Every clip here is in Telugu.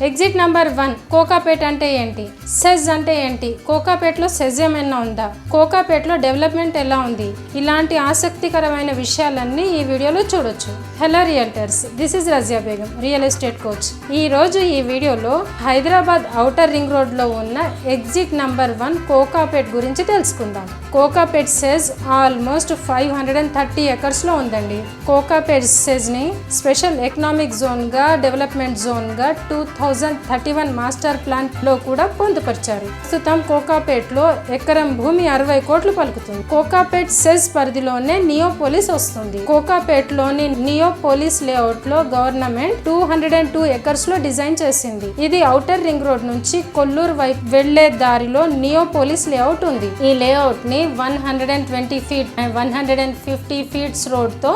ఎగ్జిట్ నంబర్ 1 కోకాపేట్ అంటే ఏంటి, సెజ్ అంటే ఏంటి, కోకాపేట్లో సెజ్ ఏమైనా ఉందా, కోకాపేట్లో డెవలప్మెంట్ ఎలా ఉంది, ఇలాంటి ఆసక్తికరమైన విషయాలన్నీ ఈ వీడియోలో చూడొచ్చు. Hello realtors, this is Razia Begum, real estate coach. ఈ రోజు ఈ వీడియోలో హైదరాబాద్ ఔటర్ రింగ్ రోడ్ లో ఉన్న ఎగ్జిట్ నంబర్ 1 కోకాపేట్ గురించి తెలుసుకుందాం. కోకాపేట్ సెజ్ ఆల్మోస్ట్ 530 ఎకర్స్ లో ఉందండి. కోకాపేట్ సెజ్ ని స్పెషల్ ఎకనామిక్ జోన్ గా, డెవలప్మెంట్ జోన్ గా 2031 మాస్టర్ ప్లాన్ లో కూడా పొందుపరిచారు. ప్రస్తుతం కోకాపేట్ లో ఎకరం భూమి 60 కోట్లు పలుకుతుంది. కోకాపేట్ సెజ్ పరిధిలోనే నియోపోలిస్ వస్తుంది. కోకాపేట్ లోని నియోపోలిస్ లేఅవుట్ లో గవర్నమెంట్ 202 ఎకర్స్ లో డిజైన్ చేసింది. ఇది ఔటర్ రింగ్ రోడ్ నుంచి కొల్లూరు వైపు వెళ్లే దారిలో నియోపోలిస్ లేఅవుట్ ఉంది. ఈ లేఅవుట్ ని 120 ఫీట్ 150 ఫీట్స్ రోడ్ తో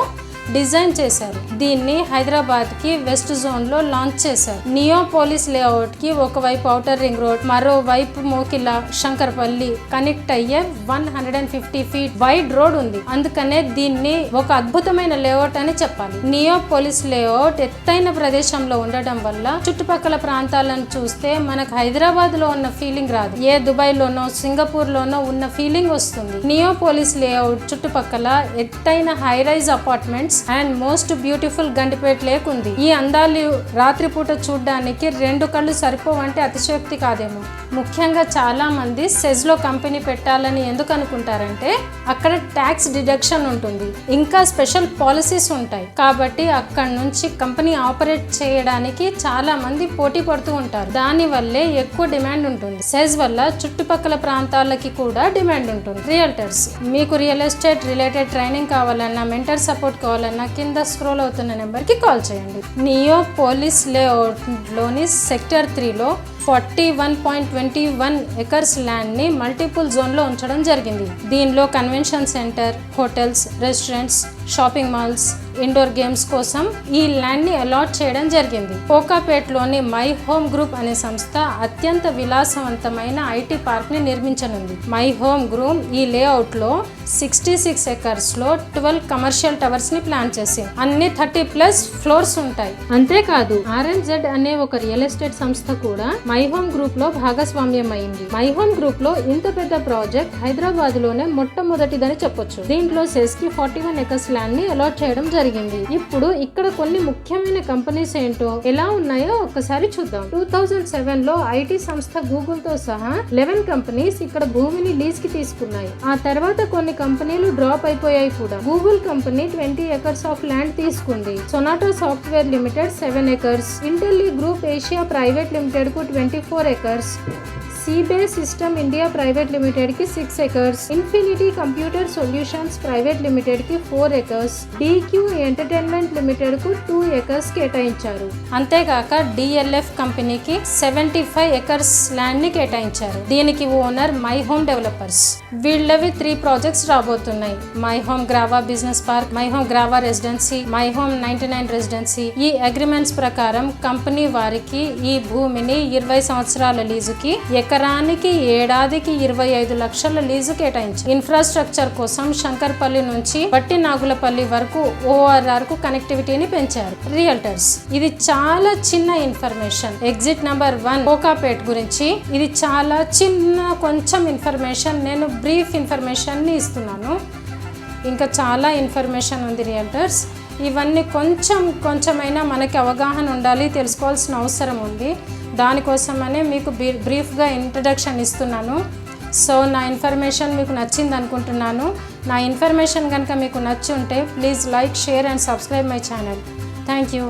డిజైన్ చేశారు. దీన్ని హైదరాబాద్ కి వెస్ట్ జోన్ లో లాంచ్ చేశారు. నియోపోలిస్ లేఅవుట్ కి ఒకవైపు ఔటర్ రింగ్ రోడ్, మరోవైపు మోకిలా, శంకర్పల్లి కనెక్ట్ అయ్యే 150 ఫీట్ వైడ్ రోడ్ ఉంది. అందుకనే దీన్ని ఒక అద్భుతమైన లేఅవుట్ అని చెప్పాలి. నియోపోలిస్ లేఅవుట్ ఎత్తైన ప్రదేశంలో ఉండటం వల్ల చుట్టుపక్కల ప్రాంతాలను చూస్తే మనకు హైదరాబాద్ లో ఉన్న ఫీలింగ్ రాదు, ఏ దుబాయ్ లోనో సింగపూర్ లోనో ఉన్న ఫీలింగ్ వస్తుంది. నియోపోలిస్ లేఅవుట్ చుట్టుపక్కల ఎత్తైన high rise apartments and most beautiful Gandipet lake ఉంది. ఈ అందాలు రాత్రిపూట చూడడానికి 2 కళ్ళు సరిపోవంటే అతిశయోక్తి కాదేమో. ముఖ్యంగా చాలా మంది సెజ్ లో కంపెనీ పెట్టాలని ఎందుకు అనుకుంటారంటే అక్కడ ట్యాక్స్ డిడక్షన్ ఉంటుంది, ఇంకా స్పెషల్ పాలసీస్ ఉంటాయి. కాబట్టి అక్కడ నుంచి కంపెనీ ఆపరేట్ చేయడానికి చాలా మంది పోటీ పడుతూ ఉంటారు. దాని వల్లే ఎక్కువ డిమాండ్ ఉంటుంది. సెజ్ వల్ల చుట్టుపక్కల ప్రాంతాలకి కూడా డిమాండ్ ఉంటుంది. రియల్టర్స్, మీకు రియల్ ఎస్టేట్ రిలేటెడ్ ట్రైనింగ్ కావాలన్నా, మెంటర్ సపోర్ట్ కావాలన్నా కింద స్క్రోల్ అవుతున్న నెంబర్ కి కాల్ చేయండి. నియోపోలిస్ లేఅవుట్ లోని సెక్టర్ 3 లో 41.21 ఎకర్స్ ల్యాండ్ ని మల్టిపుల్ జోన్ లో ఉంచడం జరిగింది. దీనిలో convention centre, hotels, restaurants, shopping malls, indoor games కోసం ఈ ల్యాండ్ ని అలాట్ చేయడం జరిగింది. కోకాపేట్ లోని మై హోమ్ గ్రూప్ అనే సంస్థ అత్యంత విలాసవంతమైన ఐటీ పార్క్ ని నిర్మించనుంది. మై హోమ్ గ్రూప్ ఈ లేఅవుట్ లో 66 ఎకర్స్ లో 12 కమర్షియల్ టవర్స్ ని ప్లాన్ చేసి అన్ని 30+ ఫ్లోర్స్ ఉంటాయి. అంతేకాదు RNZ అనే ఒక రియల్ ఎస్టేట్ సంస్థ కూడా మై హోమ్ గ్రూప్ లో భాగస్వామ్యం అయింది. మై హోమ్ గ్రూప్ లో ఇంత పెద్ద ప్రాజెక్ట్ హైదరాబాద్ లోనే మొట్టమొదటిదని చెప్పొచ్చు. దీంట్లో సెజ్ కి 41 ఎకర్స్ ల్యాండ్ ని అలాట్ చేయడం జరిగింది. ఇప్పుడు ఇక్కడ కొన్ని ముఖ్యమైన కంపెనీస్ ఏంటో ఎలా ఉన్నాయో ఒక్కసారి చూద్దాం. 2007 లో ఐటీ సంస్థ గూగుల్ తో సహా 11 కంపెనీస్ ఇక్కడ భూమిని లీజ్ కి తీసుకున్నాయి. ఆ తర్వాత కొన్ని కంపెనీలు డ్రాప్ అయిపోయాయి కూడా. Google company 20 acres of land తీసుకుంది. Sonata Software Limited 7 acres, Intel Group Asia Private Limited కు 24 acres, Sybase System India Private Limited కి 6 acres, Infinity Computer Solutions Private Limited కి 4 ఎకర్స్, DQ ఎంటర్టైన్మెంట్ లిమిటెడ్ కు 2 ఎకర్స్ కేటాయించారు. అంతేకాక DLF కంపెనీకి 75 ఎకర్స్ ల్యాండ్ ని కేటాయించారు. దీనికి ఓనర్ మై హోమ్ డెవలపర్స్. వీళ్ళవి 3 ప్రాజెక్ట్స్ రాబోతున్నాయి. My Home Grava Business Park, My Home Grava Residency, My Home 99 Residency. ఈ అగ్రిమెంట్స్ ప్రకారం కంపెనీ వారికి ఈ భూమిని 20 సంవత్సరాల లీజుకి, ఎకరానికి ఏడాదికి 25 లక్షల లీజు కేటాయించారు. ఇన్ఫ్రాస్ట్రక్చర్ కోసం శంకర్పల్లి నుంచి బట్టి నాగులపల్లి వరకు ORR కు కనెక్టివిటీని పెంచారు. రియల్టర్స్, ఇది చాలా చిన్న ఇన్ఫర్మేషన్ ఎగ్జిట్ నంబర్ 1 కోకాపేట్ గురించి. ఇది చాలా చిన్న కొంచెం ఇన్ఫర్మేషన్, నేను బ్రీఫ్ ఇన్ఫర్మేషన్ ని ఇస్తున్నాను. ఇంకా చాలా ఇన్ఫర్మేషన్ ఉంది రియల్టర్స్. ఇవన్నీ కొంచెమైనా మనకి అవగాహన ఉండాలి, తెలుసుకోవాల్సిన అవసరం ఉంది. దానికోసమనే మీకు బ్రీఫ్గా ఇంట్రడక్షన్ ఇస్తున్నాను. సో నా ఇన్ఫర్మేషన్ మీకు నచ్చింది అనుకుంటున్నాను. నా ఇన్ఫర్మేషన్ కనుక మీకు నచ్చి ఉంటే please like, share and subscribe my channel. Thank you.